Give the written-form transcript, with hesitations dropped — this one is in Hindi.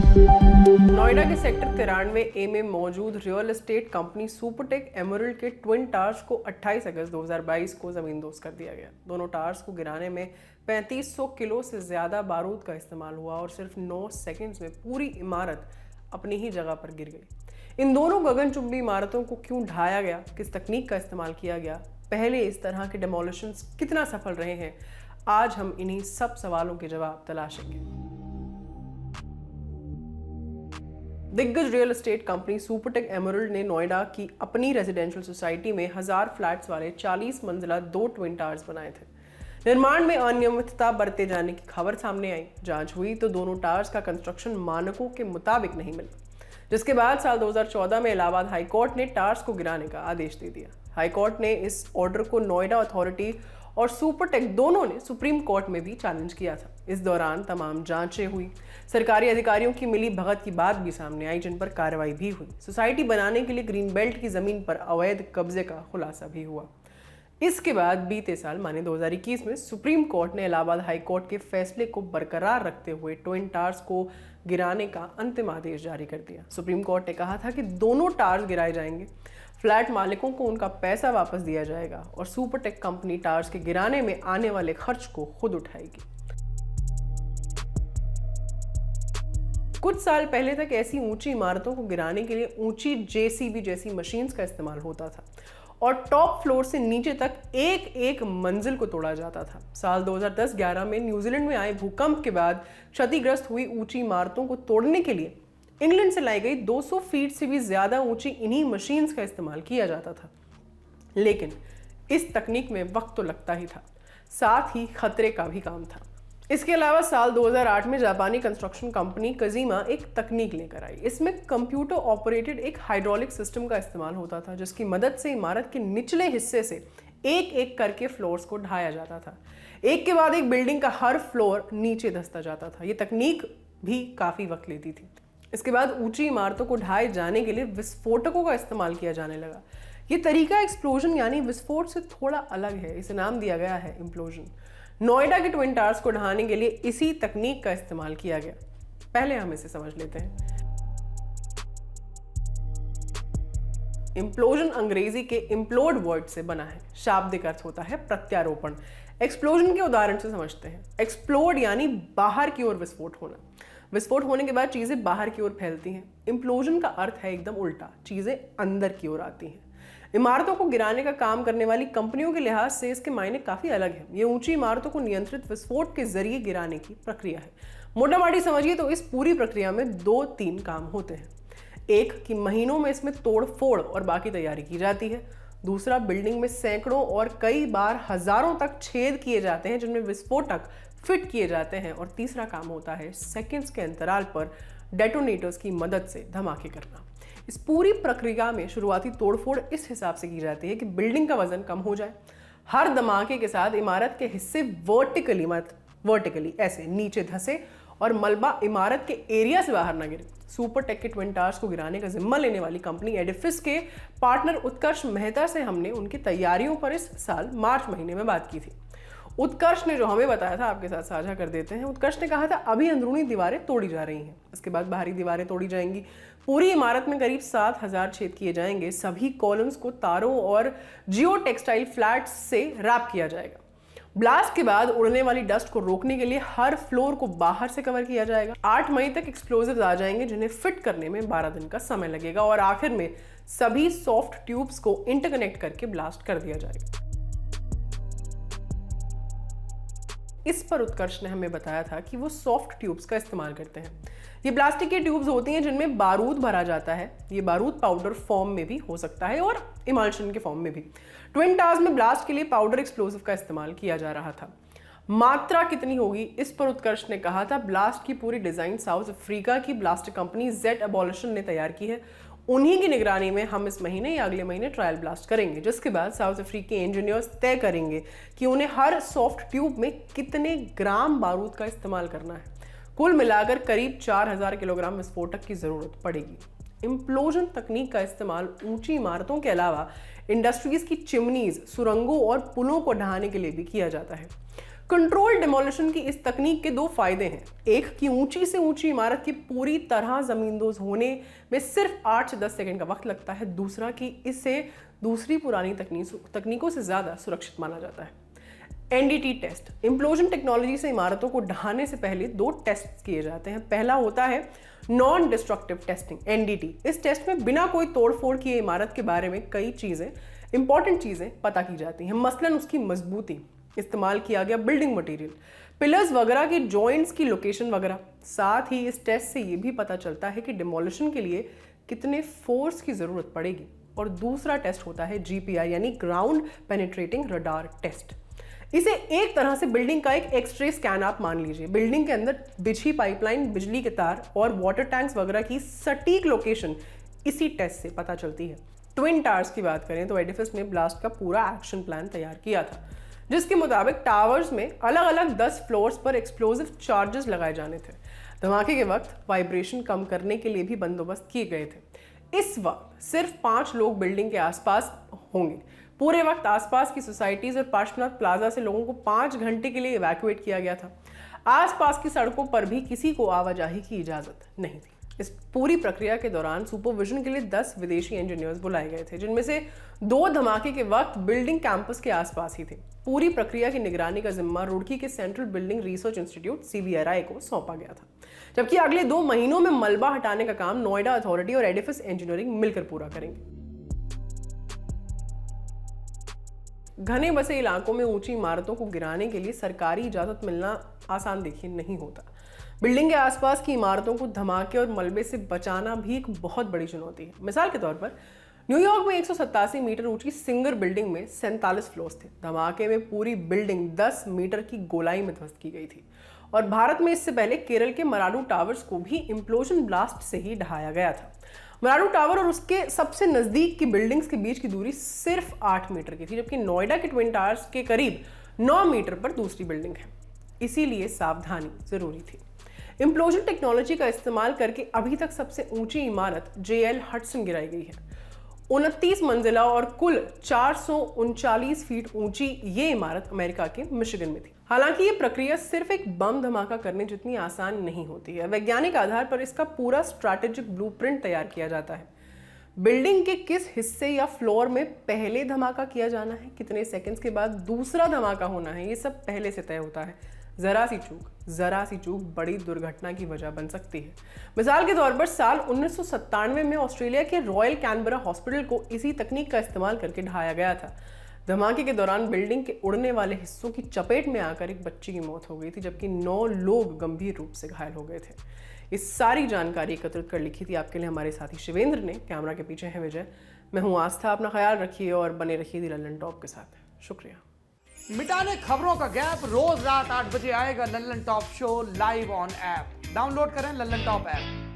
नोएडा के सेक्टर 93A में मौजूद real estate company Supertech emerald के ट्विन टावर्स को 28 अगस्त 2022 को जमींदोज कर दिया गया। दोनों टावर्स को गिराने में 3500 किलो से ज्यादा बारूद का इस्तेमाल हुआ और सिर्फ 9 सेकंड्स में पूरी इमारत अपनी ही जगह पर गिर गई। इन दोनों गगनचुंबी इमारतों को क्यों ढाया गया, किस तकनीक का इस्तेमाल किया गया, पहले इस तरह के डेमोलिशंस कितना सफल रहे हैं, आज हम इन्हीं सब सवालों के जवाब तलाशेंगे। दिग्गज real estate company Supertech emerald ने नोएडा की अपनी रेजिडेंशियल सोसाइटी में 1000 फ्लैट्स वाले 40 मंजिला 2 ट्विन टावर्स बनाए थे। निर्माण में अनियमितता बरते जाने की खबर सामने आई। जांच हुई तो दोनों टावर्स का कंस्ट्रक्शन मानकों के मुताबिक नहीं मिला, जिसके बाद साल 2014 में इलाहाबाद हाईकोर्ट ने टावर्स को गिराने का आदेश दे दिया। हाईकोर्ट ने इस ऑर्डर को नोएडा अथॉरिटी और सुपरटेक दोनों ने सुप्रीम कोर्ट में भी चैलेंज किया था। इस दौरान तमाम जांचें हुई, सरकारी अधिकारियों की मिली भगत की बात भी सामने आई, जिन पर कार्रवाई भी हुई। सोसाइटी बनाने के लिए ग्रीन बेल्ट की जमीन पर अवैध कब्जे का खुलासा भी हुआ। इसके बाद बीते साल माने 2021 में सुप्रीम कोर्ट ने इलाहाबाद हाई कोर्ट के फैसले को बरकरार रखते हुए ट्विन टावर्स को गिराने का अंतिम आदेश जारी कर दिया। सुप्रीम कोर्ट ने कहा था कि दोनों टावर्स गिराए जाएंगे, फ्लैट मालिकों को उनका पैसा वापस दिया जाएगा और सुपरटेक कंपनी टावर्स के गिराने में आने वाले खर्च को खुद उठाएगी। कुछ साल पहले तक ऐसी ऊंची इमारतों को गिराने के लिए ऊंची जेसीबी जैसी मशीन्स का इस्तेमाल होता था और टॉप फ्लोर से नीचे तक एक एक मंजिल को तोड़ा जाता था। साल 2010-11 में न्यूजीलैंड में आए भूकंप के बाद क्षतिग्रस्त हुई ऊंची इमारतों को तोड़ने के लिए इंग्लैंड से लाई गई 200 फीट से भी ज्यादा ऊंची इन्हीं मशीन्स का इस्तेमाल किया जाता था। लेकिन इस तकनीक में वक्त तो लगता ही था, साथ ही खतरे का भी काम था। इसके अलावा साल 2008 में जापानी कंस्ट्रक्शन कंपनी कजीमा एक तकनीक लेकर आई। इसमें कंप्यूटर ऑपरेटेड एक हाइड्रोलिक सिस्टम का इस्तेमाल होता था, जिसकी मदद से इमारत के निचले हिस्से से एक एक करके फ्लोर्स को ढाया जाता था। एक के बाद एक बिल्डिंग का हर फ्लोर नीचे धंसता जाता था। ये तकनीक भी काफी वक्त लेती थी। इसके बाद ऊंची इमारतों को ढाए जाने के लिए विस्फोटकों का इस्तेमाल किया जाने लगा। ये तरीका एक्सप्लोजन यानी विस्फोट से थोड़ा अलग है। इसे नाम दिया गया है इम्प्लोजन। नोएडा के ट्विन टावर्स को ढहाने के लिए इसी तकनीक का इस्तेमाल किया गया। पहले हम इसे समझ लेते हैं। इम्प्लोजन अंग्रेजी के इम्प्लोड वर्ड से बना है। शाब्दिक अर्थ होता है प्रत्यारोपण। एक्सप्लोजन के उदाहरण से समझते हैं। एक्सप्लोड यानी बाहर की ओर विस्फोट होना। विस्फोट होने के बाद चीजें बाहर की ओर फैलती हैं। इम्प्लोजन का अर्थ है एकदम उल्टा, चीजें अंदर की ओर आती हैं। इमारतों को गिराने का काम करने वाली कंपनियों के लिहाज से इसके मायने काफी अलग हैं। ये ऊंची इमारतों को नियंत्रित विस्फोट के जरिए गिराने की प्रक्रिया है। मोटा माटी समझिए तो इस पूरी प्रक्रिया में 2-3 काम होते हैं। एक कि महीनों में इसमें तोड़ फोड़ और बाकी तैयारी की जाती है। दूसरा, बिल्डिंग में सैकड़ों और कई बार हजारों तक छेद किए जाते हैं जिनमें विस्फोटक फिट किए जाते हैं। और तीसरा काम होता है सेकंड्स के अंतराल पर डेटोनेटर्स की मदद से धमाके करना। इस पूरी प्रक्रिया में शुरुआती तोड़फोड़ इस हिसाब से की जाती है कि बिल्डिंग का वजन कम हो जाए। हर धमाके के साथ इमारत के हिस्से वर्टिकली ऐसे नीचे धंसे और मलबा इमारत के एरिया से बाहर न गिरे। सुपरटेक के ट्विन टावर्स को गिराने का जिम्मा लेने वाली कंपनी एडिफिस के पार्टनर उत्कर्ष मेहता से हमने उनकी तैयारियों पर इस साल मार्च महीने में बात की थी। उत्कर्ष ने जो हमें बताया था आपके साथ साझा कर देते हैं। उत्कर्ष ने कहा था अभी अंदरूनी दीवारें तोड़ी जा रही हैं, इसके बाद बाहरी दीवारें तोड़ी जाएंगी। पूरी इमारत में करीब 7000 छेद किए जाएंगे। सभी कॉलम्स को तारों और जियो टेक्सटाइल फ्लैट्स से रैप किया जाएगा। ब्लास्ट के बाद उड़ने वाली डस्ट को रोकने के लिए हर फ्लोर को बाहर से कवर किया जाएगा। 8 मई तक एक्सप्लोजिव्स आ जाएंगे जिन्हें फिट करने में 12 दिन का समय लगेगा और आखिर में सभी सॉफ्ट ट्यूब्स को इंटरकनेक्ट करके ब्लास्ट कर दिया जाएगा। इस पर उत्कर्ष ने हमें बताया था कि वो सॉफ्ट ट्यूब्स का इस्तेमाल करते हैं। ये प्लास्टिक की ट्यूब्स होती हैं जिनमें बारूद भरा जाता है। ये बारूद पाउडर फॉर्म में भी हो सकता है और इमल्शन के फॉर्म में भी। ट्विन टावर्स में ब्लास्ट के लिए पाउडर एक्सप्लोसिव का इस्तेमाल किया जा रहा था। मात्रा कितनी होगी, इस पर उत्कर्ष ने कहा था ब्लास्ट की पूरी डिजाइन साउथ अफ्रीका की ब्लास्ट कंपनी जेट एबॉल्यूशन ने तैयार की है। उन्हीं की निगरानी में हम इस महीने या अगले महीने ट्रायल ब्लास्ट करेंगे, जिसके बाद साउथ अफ्रीकी इंजीनियर्स तय करेंगे कि उन्हें हर सॉफ्ट ट्यूब में कितने ग्राम बारूद का इस्तेमाल करना है। कुल मिलाकर करीब 4000 किलोग्राम विस्फोटक की जरूरत पड़ेगी। इम्प्लोजन तकनीक का इस्तेमाल ऊंची इमारतों के अलावा इंडस्ट्रीज की चिमनीज, सुरंगों और पुलों को ढहाने के लिए भी किया जाता है। कंट्रोल डिमोलिशन की इस तकनीक के दो फायदे हैं। एक कि ऊंची से ऊंची इमारत की पूरी तरह जमींदोज होने में सिर्फ 8 से 10 सेकंड का वक्त लगता है। दूसरा कि इससे दूसरी पुरानी तकनीकों से ज्यादा सुरक्षित माना जाता है। एनडीटी टेस्ट, इम्प्लोजन टेक्नोलॉजी से इमारतों को ढहाने से पहले 2 टेस्ट किए जाते हैं। पहला होता है नॉन डिस्ट्रक्टिव टेस्टिंग, एनडीटी। इस टेस्ट में बिना कोई तोड़फोड़ किए इमारत के बारे में कई इंपॉर्टेंट चीजें पता की जाती हैं। मसलन उसकी मजबूती, इस्तेमाल किया गया बिल्डिंग मटेरियल, पिलर्स वगैरह के जॉइंट्स की लोकेशन वगैरह। साथ ही इस टेस्ट से ये भी पता चलता है कि डिमोलिशन के लिए कितने फोर्स की जरूरत पड़ेगी। और दूसरा टेस्ट होता है जीपीआई यानी ग्राउंड पेनिट्रेटिंग रडार टेस्ट। इसे एक तरह से बिल्डिंग का एक एक्सरे स्कैन आप मान लीजिए। बिल्डिंग के अंदर बिछी पाइपलाइन, बिजली के तार और वाटर टैंक्स वगैरह की सटीक लोकेशन इसी टेस्ट से पता चलती है। ट्विन टावर्स की बात करें तो एडिफिस ने ब्लास्ट का पूरा एक्शन प्लान तैयार किया था, जिसके मुताबिक टावर्स में अलग अलग 10 फ्लोर्स पर एक्सप्लोजिव चार्जेस लगाए जाने थे। धमाके के वक्त वाइब्रेशन कम करने के लिए भी बंदोबस्त किए गए थे। इस वक्त सिर्फ 5 लोग बिल्डिंग के आसपास होंगे। पूरे वक्त आसपास की सोसाइटीज और पार्श्वनाथ प्लाजा से लोगों को 5 घंटे के लिए इवैक्यूएट किया गया था। आसपास की सड़कों पर भी किसी को आवाजाही की इजाजत नहीं थी। इस पूरी प्रक्रिया के दौरान सुपरविजन के लिए 10 विदेशी इंजीनियर्स बुलाए गए थे, जिनमें से 2 धमाके के वक्त बिल्डिंग कैंपस के आसपास ही थे। पूरी प्रक्रिया की निगरानी का जिम्मा रुड़की के central building research institute CBRI को सौंपा गया था, जबकि अगले 2 महीनों में मलबा हटाने का काम नोएडा अथॉरिटी और एडिफिस इंजीनियरिंग मिलकर पूरा करेंगे। घने बसे इलाकों में ऊंची इमारतों को गिराने के लिए सरकारी इजाजत मिलना आसान देखिए नहीं होता। बिल्डिंग के आसपास की इमारतों को धमाके और मलबे से बचाना भी एक बहुत बड़ी चुनौती है। मिसाल के तौर पर न्यूयॉर्क में 187 मीटर ऊंची सिंगल बिल्डिंग में 47 फ्लोर्स थे। धमाके में पूरी बिल्डिंग 10 मीटर की गोलाई में ध्वस्त की गई थी। और भारत में इससे पहले केरल के मराडू टावर्स को भी इम्प्लोजन ब्लास्ट से ही ढहाया गया था। मराडू टावर और उसके सबसे नजदीक की बिल्डिंग्स के बीच की दूरी सिर्फ 8 मीटर की थी, जबकि नोएडा के ट्विन टावर्स के करीब 9 मीटर पर दूसरी बिल्डिंग है। इसीलिए सावधानी जरूरी थी। इम्प्लोजन टेक्नोलॉजी का इस्तेमाल करके अभी तक सबसे ऊंची इमारत JL हडसन गिराई गई है। 29 मंजिला और कुल 439 फीट ऊंची ये इमारत अमेरिका के मिशिगन में थी। हालांकि ये प्रक्रिया सिर्फ एक बम धमाका करने जितनी आसान नहीं होती है। वैज्ञानिक आधार पर इसका पूरा स्ट्रैटेजिक ब्लूप्रिंट तैयार किया जाता है। बिल्डिंग के किस हिस्से या फ्लोर में पहले धमाका किया जाना है, कितने सेकंड्स के बाद दूसरा धमाका होना है, ये सब पहले से तय होता है। जरा सी चूक बड़ी दुर्घटना की वजह बन सकती है। मिसाल के तौर पर साल 1997 में ऑस्ट्रेलिया के रॉयल कैनबरा हॉस्पिटल को इसी तकनीक का इस्तेमाल करके ढहाया गया था। धमाके के दौरान बिल्डिंग के उड़ने वाले हिस्सों की चपेट में आकर एक बच्ची की मौत हो गई थी, जबकि 9 लोग गंभीर रूप से घायल हो गए थे। इस सारी जानकारी एकत्रित कर लिखी थी आपके लिए हमारे साथी शिवेंद्र ने। कैमरा के पीछे है विजय, मैं हूँ आस्था। अपना ख्याल रखिए और बने रखिए दी लल्लन टॉप के साथ। शुक्रिया। मिटाने खबरों का गैप रोज रात 8 बजे आएगा Lallan top show live on app. Download करें लल्लन टॉप ऐप।